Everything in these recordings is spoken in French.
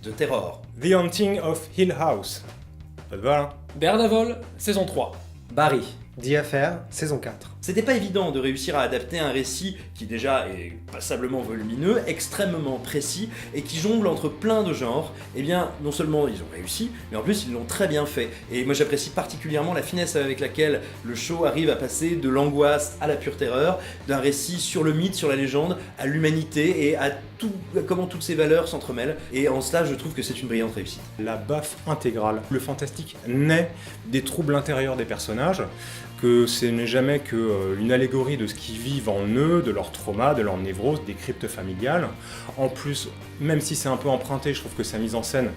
de terror. The Haunting of Hill House. Voilà. Daredevil, saison 3. Barry. The Affair, saison 4. C'était pas évident de réussir à adapter un récit qui déjà est passablement volumineux, extrêmement précis et qui jongle entre plein de genres. Eh bien, non seulement ils ont réussi, mais en plus ils l'ont très bien fait. Et moi j'apprécie particulièrement la finesse avec laquelle le show arrive à passer de l'angoisse à la pure terreur, d'un récit sur le mythe, sur la légende, à l'humanité et à tout, comment toutes ces valeurs s'entremêlent. Et en cela, je trouve que c'est une brillante réussite. La baffe intégrale. Le fantastique naît des troubles intérieurs des personnages, que ce n'est jamais qu'une allégorie de ce qu'ils vivent en eux, de leur trauma, de leur névrose, des cryptes familiales. En plus, même si c'est un peu emprunté, je trouve que sa mise en scène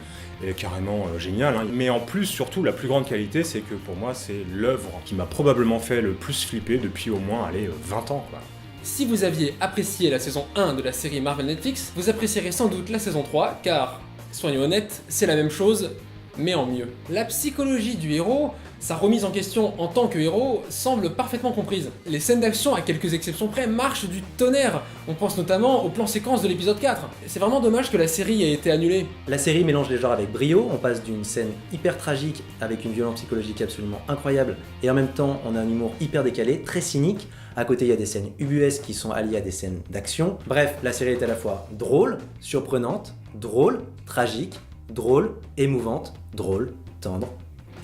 est carrément géniale. Hein. Mais en plus, surtout, la plus grande qualité, c'est que pour moi, c'est l'œuvre qui m'a probablement fait le plus flipper depuis au moins, 20 ans, quoi. Si vous aviez apprécié la saison 1 de la série Marvel Netflix, vous apprécierez sans doute la saison 3, car, soyons honnêtes, c'est la même chose, mais en mieux. La psychologie du héros, sa remise en question en tant que héros, semble parfaitement comprise. Les scènes d'action, à quelques exceptions près, marchent du tonnerre. On pense notamment au plan séquence de l'épisode 4. C'est vraiment dommage que la série ait été annulée. La série mélange les genres avec brio, on passe d'une scène hyper tragique avec une violence psychologique absolument incroyable, et en même temps on a un humour hyper décalé, très cynique. À côté il y a des scènes ubuesques qui sont alliées à des scènes d'action. Bref, la série est à la fois drôle, surprenante, drôle, tragique, drôle, émouvante, drôle, tendre,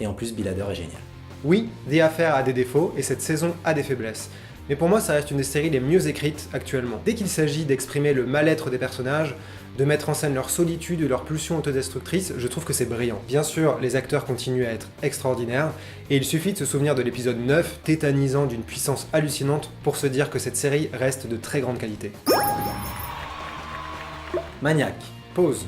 et en plus Bill Hader est génial. Oui, The Affair a des défauts et cette saison a des faiblesses. Mais pour moi, ça reste une des séries les mieux écrites actuellement. Dès qu'il s'agit d'exprimer le mal-être des personnages, de mettre en scène leur solitude et leur pulsion autodestructrice, je trouve que c'est brillant. Bien sûr, les acteurs continuent à être extraordinaires, et il suffit de se souvenir de l'épisode 9, tétanisant d'une puissance hallucinante, pour se dire que cette série reste de très grande qualité. Maniac. Pause.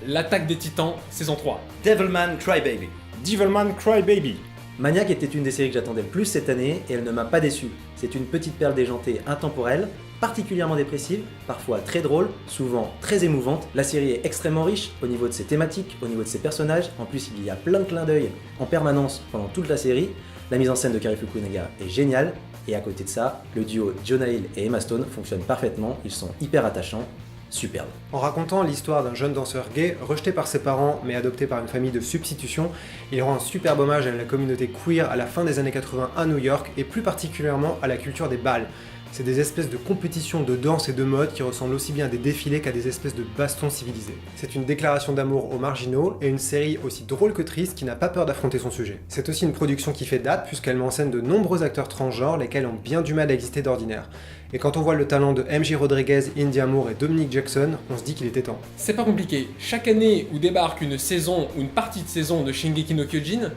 L'attaque des titans, saison 3. Devilman Crybaby. Devilman Crybaby. Maniac était une des séries que j'attendais le plus cette année et elle ne m'a pas déçu. C'est une petite perle déjantée intemporelle, particulièrement dépressive, parfois très drôle, souvent très émouvante. La série est extrêmement riche au niveau de ses thématiques, au niveau de ses personnages. En plus, il y a plein de clins d'œil en permanence pendant toute la série. La mise en scène de Cary Fukunaga est géniale. Et à côté de ça, le duo Jonah Hill et Emma Stone fonctionne parfaitement. Ils sont hyper attachants. Superbe. En racontant l'histoire d'un jeune danseur gay, rejeté par ses parents mais adopté par une famille de substitution, il rend un superbe hommage à la communauté queer à la fin des années 80 à New York et plus particulièrement à la culture des bals. C'est des espèces de compétitions de danse et de mode qui ressemblent aussi bien à des défilés qu'à des espèces de bastons civilisés. C'est une déclaration d'amour aux marginaux et une série aussi drôle que triste qui n'a pas peur d'affronter son sujet. C'est aussi une production qui fait date puisqu'elle met en scène de nombreux acteurs transgenres lesquels ont bien du mal à exister d'ordinaire. Et quand on voit le talent de MJ Rodriguez, India Moore et Dominic Jackson, on se dit qu'il était temps. C'est pas compliqué. Chaque année où débarque une saison ou une partie de saison de Shingeki no Kyojin,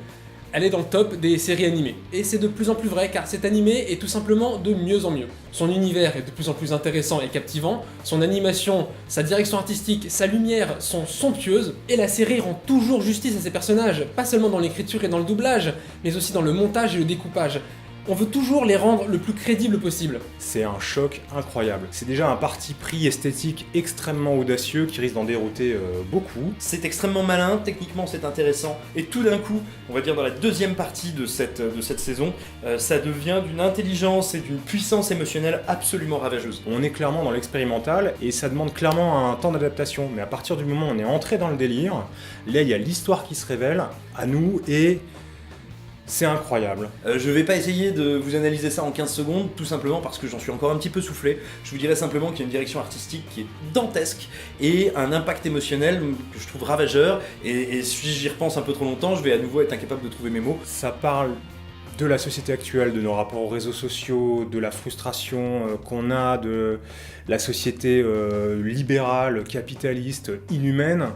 elle est dans le top des séries animées. Et c'est de plus en plus vrai car cet animé est tout simplement de mieux en mieux. Son univers est de plus en plus intéressant et captivant, son animation, sa direction artistique, sa lumière sont somptueuses, et la série rend toujours justice à ses personnages, pas seulement dans l'écriture et dans le doublage, mais aussi dans le montage et le découpage. On veut toujours les rendre le plus crédibles possible. C'est un choc incroyable. C'est déjà un parti pris esthétique extrêmement audacieux qui risque d'en dérouter beaucoup. C'est extrêmement malin, techniquement c'est intéressant, et tout d'un coup, on va dire dans la deuxième partie de cette saison, ça devient d'une intelligence et d'une puissance émotionnelle absolument ravageuse. On est clairement dans l'expérimental et ça demande clairement un temps d'adaptation. Mais à partir du moment où on est entré dans le délire, là il y a l'histoire qui se révèle à nous et... c'est incroyable. Je vais pas essayer de vous analyser ça en 15 secondes, tout simplement parce que j'en suis encore un petit peu soufflé. Je vous dirais simplement qu'il y a une direction artistique qui est dantesque et un impact émotionnel que je trouve ravageur. Et si j'y repense un peu trop longtemps, je vais à nouveau être incapable de trouver mes mots. Ça parle de la société actuelle, de nos rapports aux réseaux sociaux, de la frustration qu'on a, de la société libérale, capitaliste, inhumaine.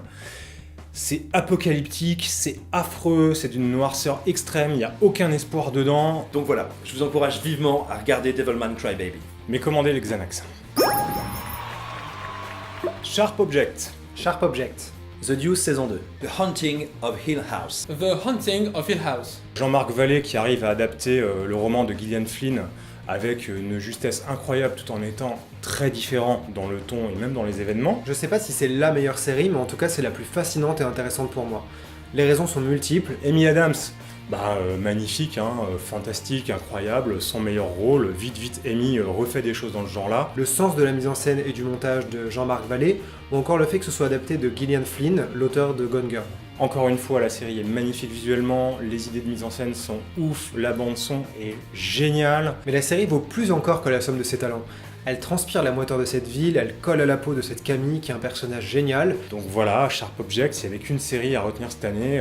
C'est apocalyptique, c'est affreux, c'est d'une noirceur extrême, il n'y a aucun espoir dedans. Donc voilà, je vous encourage vivement à regarder Devilman Crybaby. Mais commandez les Xanax. Sharp Object. Sharp Object. The Deuce saison 2. The Haunting of Hill House. The Haunting of Hill House. Jean-Marc Vallée qui arrive à adapter le roman de Gillian Flynn avec une justesse incroyable tout en étant très différent dans le ton et même dans les événements. Je sais pas si c'est la meilleure série, mais en tout cas c'est la plus fascinante et intéressante pour moi. Les raisons sont multiples. Amy Adams, Magnifique, fantastique, incroyable, son meilleur rôle, vite Amy refait des choses dans ce genre-là. Le sens de la mise en scène et du montage de Jean-Marc Vallée, ou encore le fait que ce soit adapté de Gillian Flynn, l'auteur de Gone Girl. Encore une fois, la série est magnifique visuellement, les idées de mise en scène sont ouf, la bande-son est géniale. Mais la série vaut plus encore que la somme de ses talents. Elle transpire la moiteur de cette ville, elle colle à la peau de cette Camille qui est un personnage génial. Donc voilà, Sharp Objects, s'il n'y avait qu'une série à retenir cette année,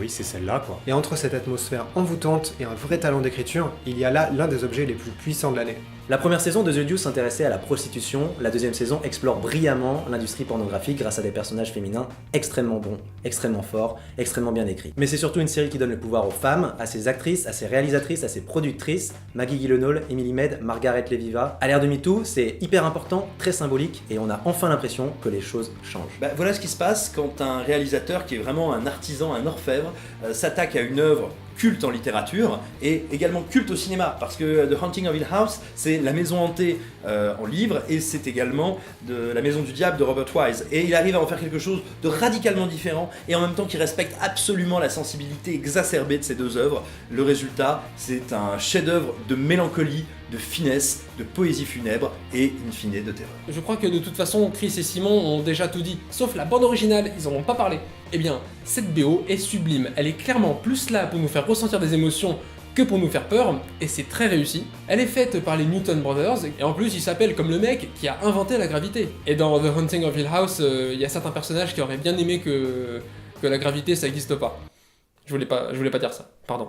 oui, c'est celle-là, quoi. Et entre cette atmosphère envoûtante et un vrai talent d'écriture, il y a là l'un des objets les plus puissants de l'année. La première saison de The Deuce s'intéressait à la prostitution, la deuxième saison explore brillamment l'industrie pornographique grâce à des personnages féminins extrêmement bons, extrêmement forts, extrêmement bien écrits. Mais c'est surtout une série qui donne le pouvoir aux femmes, à ses actrices, à ses réalisatrices, à ses productrices, Maggie Gyllenhaal, Emily Mead, Margaret Leviva. À l'ère de MeToo, c'est hyper important, très symbolique, et on a enfin l'impression que les choses changent. Voilà ce qui se passe quand un réalisateur qui est vraiment un artisan, un orfèvre, s'attaque à une œuvre culte en littérature et également culte au cinéma, parce que The Haunting of Hill House, c'est La Maison Hantée en livre, et c'est également de La Maison du Diable de Robert Wise. Et il arrive à en faire quelque chose de radicalement différent, et en même temps qui respecte absolument la sensibilité exacerbée de ces deux œuvres. Le résultat, c'est un chef-d'œuvre de mélancolie, de finesse, de poésie funèbre et in fine de terreur. Je crois que de toute façon, Chris et Simon ont déjà tout dit, sauf la bande originale, ils en ont pas parlé. Eh bien, cette BO est sublime, elle est clairement plus là pour nous faire ressentir des émotions que pour nous faire peur, et c'est très réussi. Elle est faite par les Newton Brothers, et en plus il s'appelle comme le mec qui a inventé la gravité. Et dans The Haunting of Hill House, il y a certains personnages qui auraient bien aimé que la gravité ça existe pas. Je voulais pas dire ça, pardon.